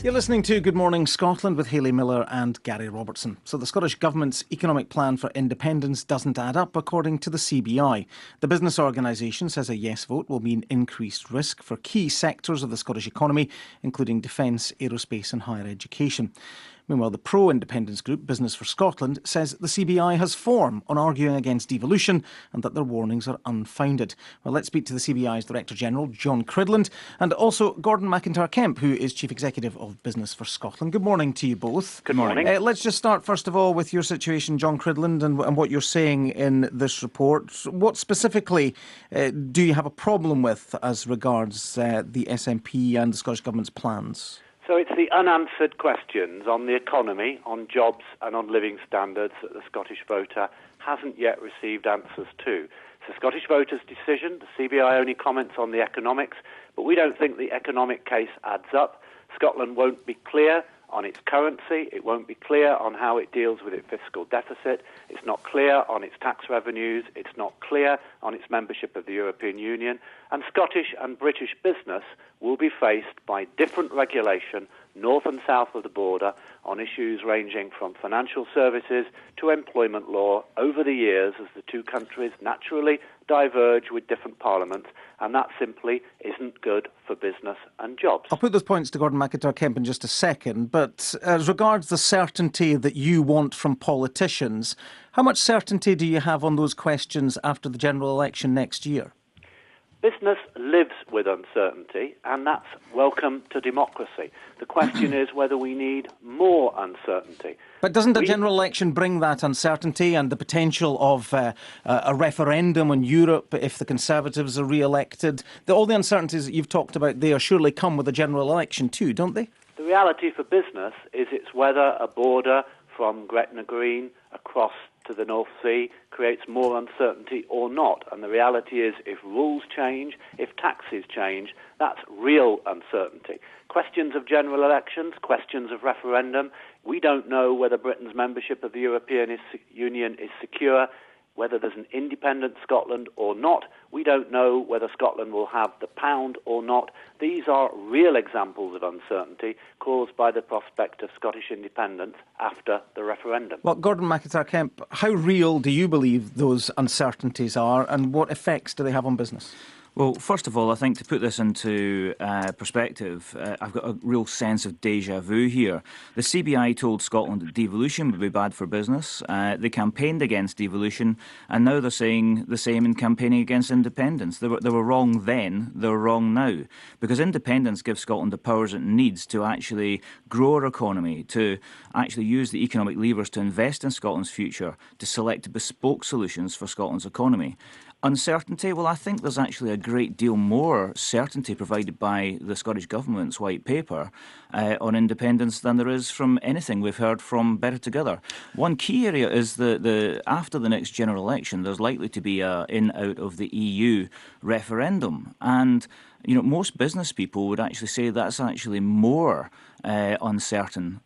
You're listening to Good Morning Scotland with Hayley Miller and Gary Robertson. So the Scottish Government's economic plan for independence doesn't add up, according to the CBI. The business organisation says a yes vote will mean increased risk for key sectors of the Scottish economy, including defence, aerospace and higher education. Meanwhile, the pro-independence group Business for Scotland says the CBI has form on arguing against devolution and that their warnings are unfounded. Well, let's speak to the CBI's Director General, John Cridland, and also Gordon MacIntyre-Kemp, who is Chief Executive of Business for Scotland. Good morning to you both. Good morning. Let's just start, first of all, with your situation, John Cridland, and what you're saying in this report. What specifically do you have a problem with as regards the SNP and the Scottish Government's plans? So it's the unanswered questions on the economy, on jobs and on living standards that the Scottish voter hasn't yet received answers to. It's the Scottish voter's decision. The CBI only comments on the economics, but we don't think the economic case adds up. Scotland won't be clear on its currency. It won't be clear on how it deals with its fiscal deficit. It's not clear on its tax revenues. It's not clear on its membership of the European Union. And Scottish and British business will be faced by different regulation, north and south of the border, on issues ranging from financial services to employment law over the years as the two countries naturally diverge with different parliaments, and that simply isn't good for business and jobs. I'll put those points to Gordon MacIntyre-Kemp in just a second, but as regards the certainty that you want from politicians, how much certainty do you have on those questions after the general election next year? Business lives with uncertainty, and that's welcome to democracy. The question is whether we need more uncertainty. But doesn't a general election bring that uncertainty and the potential of a referendum on Europe if the Conservatives are re-elected? All the uncertainties that you've talked about there surely come with a general election too, don't they? The reality for business is it's whether a border from Gretna Green across to the North Sea creates more uncertainty or not. And the reality is if rules change, if taxes change, that's real uncertainty. Questions of general elections, questions of referendum. We don't know whether Britain's membership of the European Union is secure, whether there's an independent Scotland or not. We don't know whether Scotland will have the pound or not. These are real examples of uncertainty caused by the prospect of Scottish independence after the referendum. Well, Gordon MacIntyre-Kemp, how real do you believe those uncertainties are, and what effects do they have on business? Well, first of all, I think to put this into perspective, I've got a real sense of déjà vu here. The CBI told Scotland that devolution would be bad for business. They campaigned against devolution, and now they're saying the same in campaigning against independence. They were wrong then, they're wrong now. Because independence gives Scotland the powers it needs to actually grow our economy, to actually use the economic levers to invest in Scotland's future, to select bespoke solutions for Scotland's economy. Uncertainty? Well, I think there's actually a great deal more certainty provided by the Scottish Government's white paper on independence than there is from anything we've heard from Better Together. One key area is that after the next general election, there's likely to be a in-out of the EU referendum. And most business people would actually say that's actually more uncertain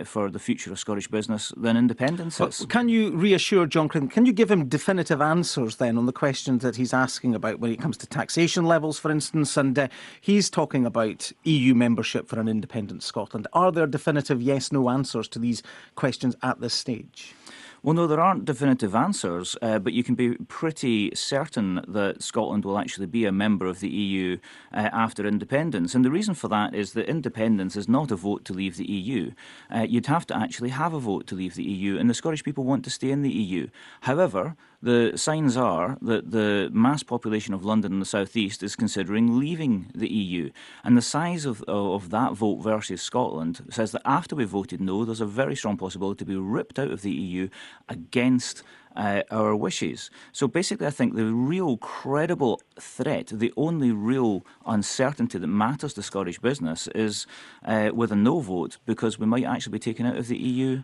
for the future of Scottish business than independence is. Can you reassure John Cridland, can you give him definitive answers then on the questions that he's asking about when it comes to taxation levels, for instance, and he's talking about EU membership for an independent Scotland. Are there definitive yes-no answers to these questions at this stage? Well, no, there aren't definitive answers, but you can be pretty certain that Scotland will actually be a member of the EU after independence. And the reason for that is that independence is not a vote to leave the EU. You'd have to actually have a vote to leave the EU, and the Scottish people want to stay in the EU. However, the signs are that the mass population of London and the South East is considering leaving the EU. And the size of that vote versus Scotland says that after we've voted no, there's a very strong possibility to be ripped out of the EU against our wishes. So basically, I think the real credible threat, the only real uncertainty that matters to Scottish business is with a no vote, because we might actually be taken out of the EU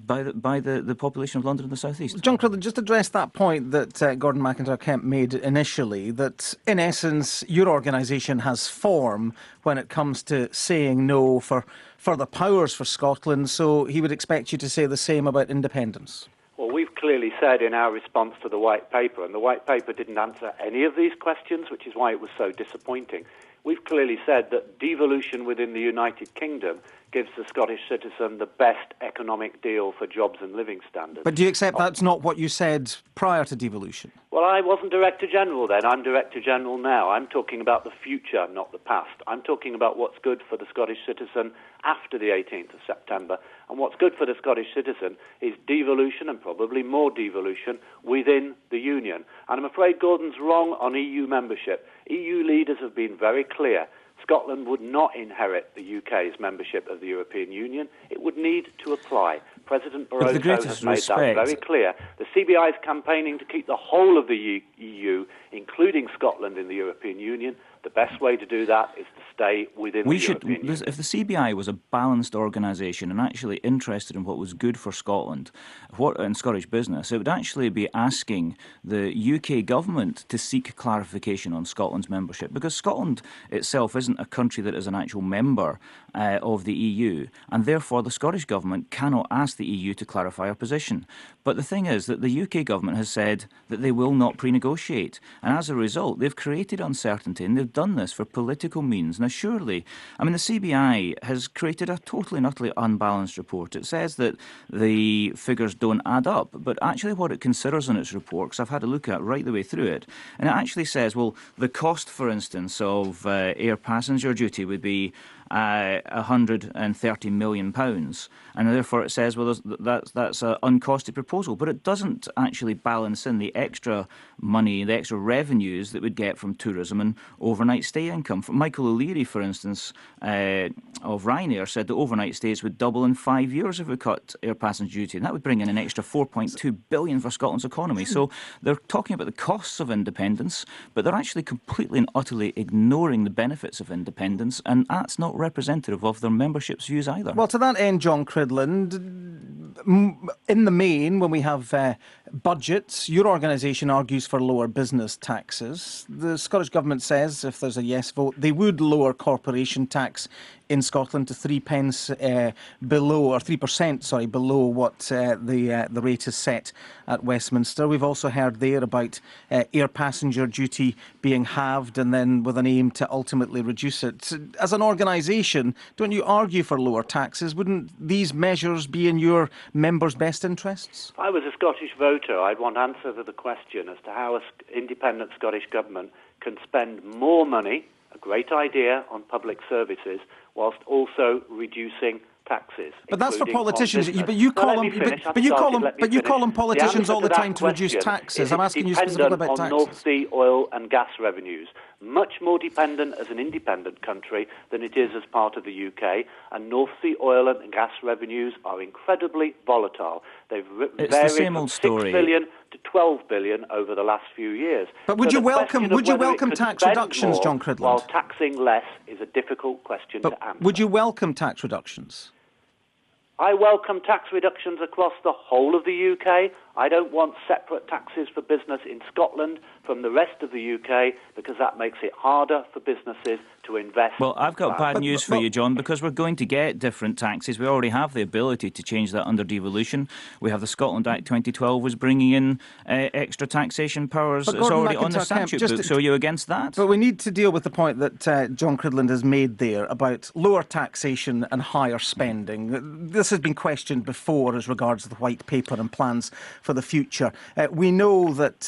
by the population of London and the South East. John Cridland, just address that point that Gordon MacIntyre-Kemp made initially, that in essence your organisation has form when it comes to saying no for further powers for Scotland, so he would expect you to say the same about independence. Well, we've clearly said in our response to the White Paper, and the White Paper didn't answer any of these questions, which is why it was so disappointing. we've clearly said that devolution within the United Kingdom gives the Scottish citizen the best economic deal for jobs and living standards. But do you accept that's not what you said prior to devolution? Well, I wasn't Director General then. I'm Director General now. I'm talking about the future, not the past. I'm talking about what's good for the Scottish citizen after the 18th of September. And what's good for the Scottish citizen is devolution, and probably more devolution, within the Union. And I'm afraid Gordon's wrong on EU membership. EU leaders have been very clear. Scotland would not inherit the UK's membership of the European Union. It would need to apply. President Barroso has made that very clear. The CBI is campaigning to keep the whole of the EU, including Scotland, in the European Union. The best way to do that is to stay within the European Union. If the CBI was a balanced organisation and actually interested in what was good for Scotland and Scottish business, it would actually be asking the UK government to seek clarification on Scotland's membership, because Scotland itself isn't a country that is an actual member of the EU, and therefore the Scottish government cannot ask the EU to clarify our position. But the thing is that the UK government has said that they will not pre-negotiate, and as a result they've created uncertainty, and they've done this for political means. Now surely, I mean, the CBI has created a totally and utterly unbalanced report. It says that the figures don't add up, but actually what it considers in its report, because I've had a look at right the way through it, and it actually says, well, the cost, for instance, of air passenger duty would be £130 million, and therefore it says, well, that's an uncosted proposal, but it doesn't actually balance in the extra money, the extra revenues that we'd get from tourism and overnight stay income. Michael O'Leary, for instance, of Ryanair, said that overnight stays would double in 5 years if we cut air passenger duty, and that would bring in an extra £4.2 billion for Scotland's economy. So they're talking about the costs of independence, but they're actually completely and utterly ignoring the benefits of independence, and that's not representative of their membership's views either. Well, to that end, John Cridland, in the main, when we have budgets, your organisation argues for lower business taxes. The Scottish Government says, if there's a yes vote, they would lower corporation tax in Scotland to 3% below what the rate is set at Westminster. We've also heard there about air passenger duty being halved and then with an aim to ultimately reduce it. As an organisation, don't you argue for lower taxes? Wouldn't these measures be in your members' best interests? If I was a Scottish voter, I'd want answer to the question as to how an independent Scottish government can spend more money, a great idea, on public services, whilst also reducing taxes. But that's for politicians. But you call them politicians all the time to reduce taxes. I'm asking you specifically about taxes. North Sea oil and gas revenues. Much more dependent as an independent country than it is as part of the UK, and North Sea oil and gas revenues are incredibly volatile. They've varied from 6 billion to 12 billion over the last few years. But would you welcome tax reductions, John Cridland? While taxing less is a difficult question to answer. Would you welcome tax reductions? I welcome tax reductions across the whole of the UK. I don't want separate taxes for business in Scotland from the rest of the UK, because that makes it harder for businesses to invest. Well, I've got bad news for you, John, because we're going to get different taxes. We already have the ability to change that under devolution. We have the Scotland Act 2012 was bringing in extra taxation powers. It's already on the statute book, so are you against that? But we need to deal with the point that John Cridland has made there about lower taxation and higher spending. This has been questioned before as regards the white paper and plans for the future. We know that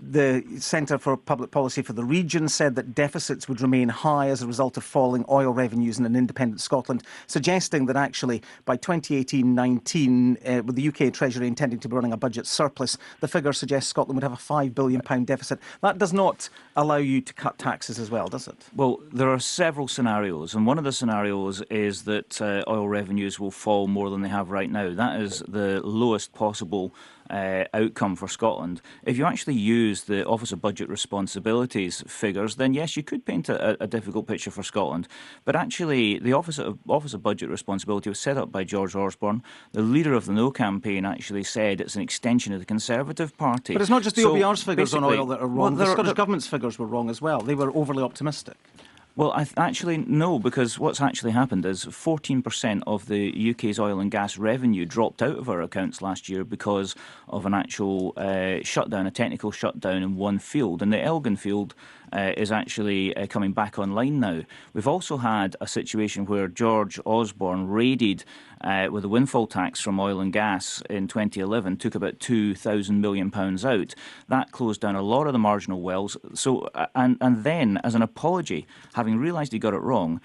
the Centre for Public Policy for the region said that deficits would remain high as a result of falling oil revenues in an independent Scotland, suggesting that actually by 2018-19, with the UK Treasury intending to be running a budget surplus, the figure suggests Scotland would have a £5 billion deficit. That does not allow you to cut taxes as well, does it? Well, there are several scenarios, and one of the scenarios is that oil revenues will fall more than they have right now. That is the lowest possible outcome for Scotland. If you actually use the Office of Budget Responsibilities figures, then yes, you could paint a difficult picture for Scotland. But actually, the Office of Budget Responsibility was set up by George Osborne. The leader of the No campaign actually said it's an extension of the Conservative Party. But it's not just the OBR's figures on oil that are wrong. The Scottish Government's figures were wrong as well. They were overly optimistic. Well, actually, no, because what's actually happened is 14% of the UK's oil and gas revenue dropped out of our accounts last year because of an actual shutdown, a technical shutdown in one field. And the Elgin field is actually coming back online now. We've also had a situation where George Osborne raided with a windfall tax from oil and gas in 2011, took about £2,000 million out. That closed down a lot of the marginal wells. So, and then, as an apology, having realised he got it wrong,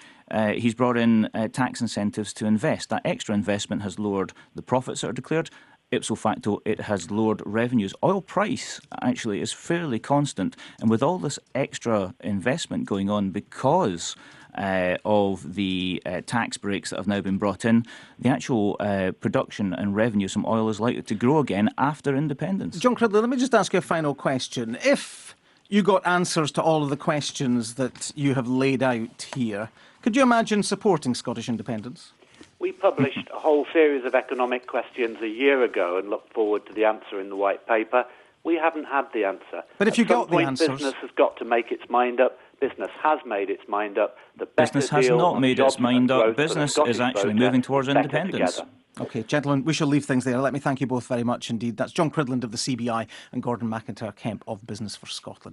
he's brought in tax incentives to invest. That extra investment has lowered the profits that are declared. Ipso facto, it has lowered revenues. Oil price actually is fairly constant. And with all this extra investment going on because of the tax breaks that have now been brought in, the actual production and revenues from oil is likely to grow again after independence. John Cridley, let me just ask you a final question. If you got answers to all of the questions that you have laid out here, could you imagine supporting Scottish independence? We published a whole series of economic questions a year ago and looked forward to the answer in the white paper. We haven't had the answer. But if you got the answers... Business has got to make its mind up. Business has made its mind up. Business has not made its mind up. Business is actually moving towards independence. OK, gentlemen, we shall leave things there. Let me thank you both very much indeed. That's John Cridland of the CBI and Gordon MacIntyre-Kemp of Business for Scotland.